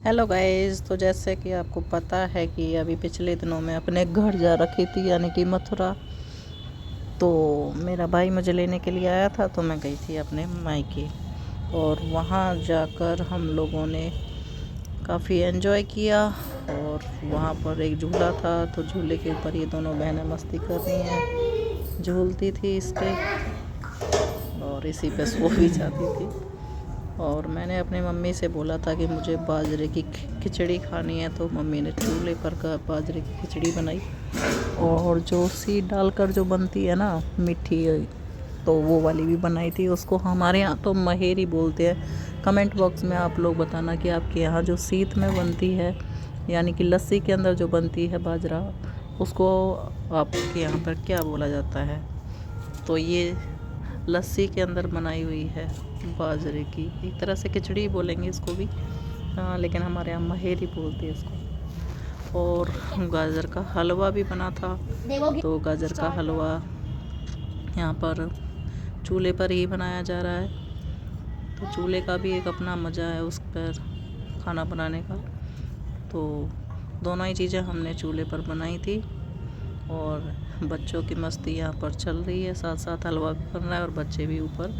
Hello guys. तो जैसे कि आपको पता है कि अभी पिछले दिनों में अपने घर जा रखी थी, यानी कि मथुरा। तो मेरा भाई मुझे लेने के लिए आया था, तो मैं गई थी अपने मायके। और वहाँ जाकर हम लोगों ने काफ़ी एंजॉय किया। और वहाँ पर एक झूला था, तो झूले के ऊपर ये दोनों बहनें मस्ती कर रही हैं, झूलती थी इस पे और इसी पे सो भी जाती थी। और मैंने अपनी मम्मी से बोला था कि मुझे बाजरे की खिचड़ी खानी है, तो मम्मी ने चूल्हे पर का बाजरे की खिचड़ी बनाई। और जो सीड डालकर जो बनती है ना मीठी, तो वो वाली भी बनाई थी। उसको हमारे यहाँ तो महेरी बोलते हैं। कमेंट बॉक्स में आप लोग बताना कि आपके यहाँ जो सीत में बनती है, यानी कि लस्सी के अंदर जो बनती है बाजरा, उसको आपके यहाँ पर क्या बोला जाता है। तो ये लस्सी के अंदर बनाई हुई है बाजरे की, एक तरह से खिचड़ी बोलेंगे इसको भी, लेकिन हमारे यहाँ महेरी बोलते हैं इसको। और गाजर का हलवा भी बना था। तो गाजर का हलवा यहाँ पर चूल्हे पर ही बनाया जा रहा है। तो चूल्हे का भी एक अपना मज़ा है उस पर खाना बनाने का। तो दोनों ही चीज़ें हमने चूल्हे पर बनाई थी। और बच्चों की मस्ती यहाँ पर चल रही है, साथ साथ हलवा भी बन रहा है और बच्चे भी ऊपर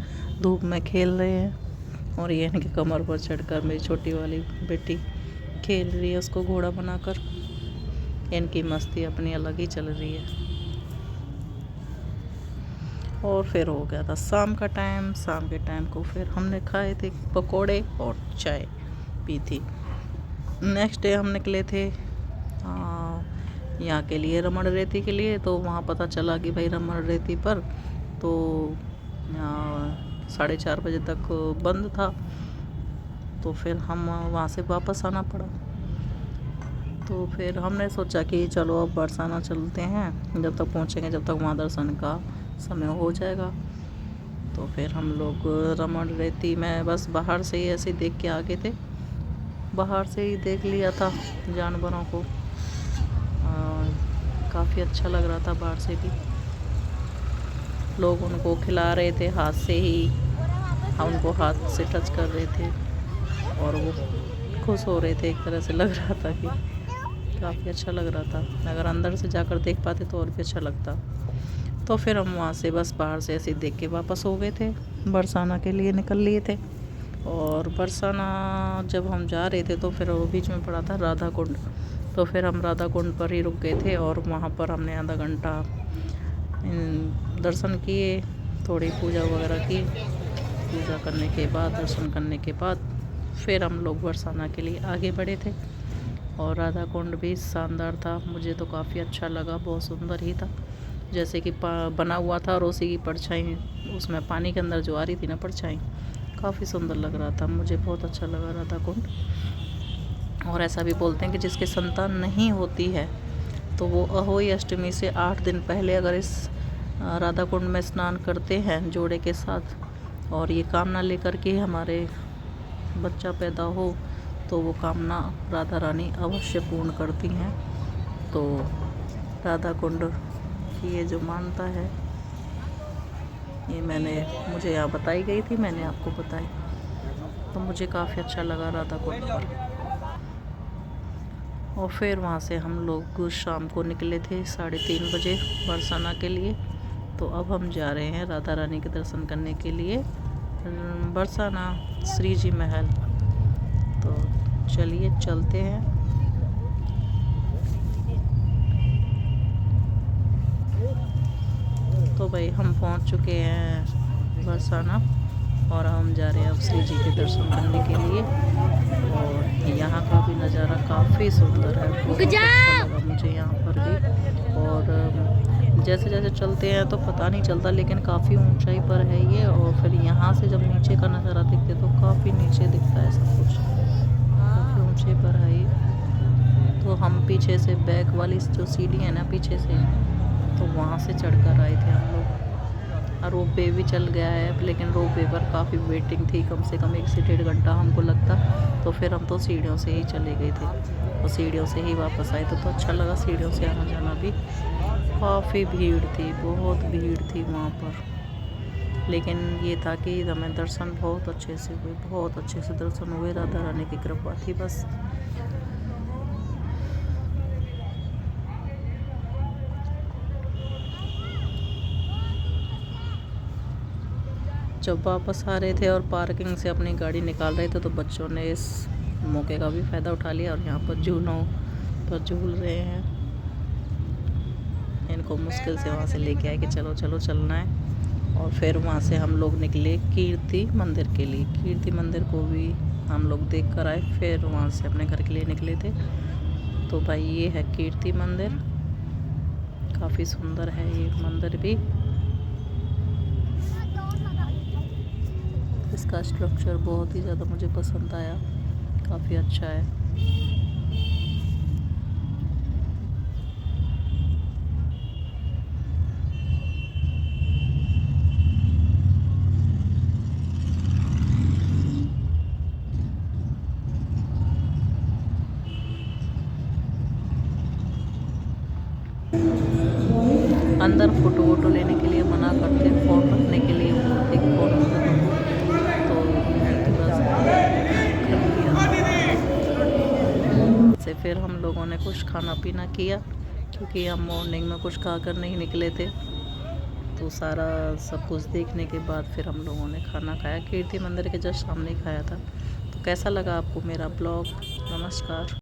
धूप में खेल रहे हैं। और ये इनकी कमर पर चढ़कर मेरी छोटी वाली बेटी खेल रही है उसको घोड़ा बनाकर। इनकी मस्ती अपनी अलग ही चल रही है। और फिर हो गया था शाम का टाइम। शाम के टाइम को फिर हमने खाए थे पकोड़े और चाय पी थी। नेक्स्ट डे हम निकले थे यहाँ के लिए, रमण रेती के लिए। तो वहाँ पता चला कि भाई रमण रेती पर तो 4:30 बजे तक बंद था। तो फिर हम वहाँ से वापस आना पड़ा। तो फिर हमने सोचा कि चलो अब बरसाना चलते हैं, जब तक पहुँचेंगे जब तक वहाँ दर्शन का समय हो जाएगा। तो फिर हम लोग रमण रेती में बस बाहर से ही ऐसे देख के आ गए थे। बाहर से ही देख लिया था जानवरों को, काफ़ी अच्छा लग रहा था। बाहर से भी लोग उनको खिला रहे थे हाथ से ही, हम उनको हाथ से टच कर रहे थे और वो खुश हो रहे थे। एक तरह से लग रहा था कि काफ़ी अच्छा लग रहा था। अगर अंदर से जाकर देख पाते तो और भी अच्छा लगता। तो फिर हम वहाँ से बस बाहर से ऐसे देख के वापस हो गए थे, बरसाना के लिए निकल लिए थे। और बरसाना जब हम जा रहे थे तो फिर वो बीच में पड़ा था राधा कुंड। तो फिर हम राधा कुंड पर ही रुक गए थे और वहाँ पर हमने आधा घंटा दर्शन किए, थोड़ी पूजा वगैरह की। पूजा करने के बाद, दर्शन करने के बाद फिर हम लोग बरसाना के लिए आगे बढ़े थे। और राधा कुंड भी शानदार था, मुझे तो काफ़ी अच्छा लगा, बहुत सुंदर ही था। जैसे कि बना हुआ था और उसी की परछाई उसमें पानी के अंदर जो आ रही थी ना परछाई, काफ़ी सुंदर लग रहा था। मुझे बहुत अच्छा लगा राधा कुंड। और ऐसा भी बोलते हैं कि जिसके संतान नहीं होती है तो वो अहोई अष्टमी से 8 दिन पहले अगर इस राधा कुंड में स्नान करते हैं जोड़े के साथ, और ये कामना लेकर के हमारे बच्चा पैदा हो, तो वो कामना राधा रानी अवश्य पूर्ण करती हैं। तो राधा कुंड की ये जो मान्यता है, ये मुझे यहाँ बताई गई थी, मैंने आपको बताई। तो मुझे काफ़ी अच्छा लगा राधा कुंड पर। और फिर वहाँ से हम लोग शाम को निकले थे 3:30 बजे बरसाना के लिए। तो अब हम जा रहे हैं राधा रानी के दर्शन करने के लिए बरसाना श्री जी महल। तो चलिए चलते हैं। तो भाई हम पहुंच चुके हैं बरसाना और हम जा रहे हैं अब श्री जी के दर्शन करने के लिए। और यहाँ का भी नज़ारा काफ़ी सुंदर है, बहुत अच्छा लगा मुझे यहाँ पर भी। और जैसे जैसे चलते हैं तो पता नहीं चलता, लेकिन काफ़ी ऊंचाई पर है ये। और फिर यहाँ से जब नीचे का नज़ारा दिखते तो काफ़ी नीचे दिखता है सब कुछ, काफ़ी ऊंचे पर है ये। तो हम पीछे से बैक वाली जो सीढ़ी है ना पीछे से, तो वहाँ से चढ़कर आए थे हम लोग। और रोप वे भी चल गया है, लेकिन रोप वे पर काफ़ी वेटिंग थी, कम से कम 1 से 1.5 घंटा हमको लगता। तो फिर हम तो सीढ़ियों से ही चले गए थे और सीढ़ियों से ही वापस आए थे। तो अच्छा लगा सीढ़ियों से आना जाना भी। काफ़ी भीड़ थी, बहुत भीड़ थी वहाँ पर। लेकिन ये था कि हमें दर्शन बहुत अच्छे से हुए, बहुत अच्छे से दर्शन हुए। राधा रानी की कृपा थी बस। जब वापस आ रहे थे और पार्किंग से अपनी गाड़ी निकाल रहे थे तो बच्चों ने इस मौके का भी फ़ायदा उठा लिया और यहाँ पर झूलों पर झूल रहे हैं। इनको मुश्किल से वहाँ से लेके आए कि चलो चलो चलना है। और फिर वहाँ से हम लोग निकले कीर्ति मंदिर के लिए। कीर्ति मंदिर को भी हम लोग देख कर आए, फिर वहाँ से अपने घर के लिए निकले थे। तो भाई ये है कीर्ति मंदिर, काफ़ी सुंदर है ये मंदिर भी। इसका स्ट्रक्चर बहुत ही ज़्यादा मुझे पसंद आया, काफ़ी अच्छा है। अंदर फ़ोटो वोटो लेने के लिए मना करते, फ़ोन रखने के लिए एक फ़ोन होता है तो थोड़ा सा कर लिया। से फिर हम लोगों ने कुछ खाना पीना किया, क्योंकि हम मॉर्निंग में कुछ खाकर नहीं निकले थे। तो सारा सब कुछ देखने के बाद फिर हम लोगों ने खाना खाया, कीर्ति मंदिर के जस्ट सामने ही खाया था। तो कैसा लगा आपको मेरा ब्लॉग? नमस्कार।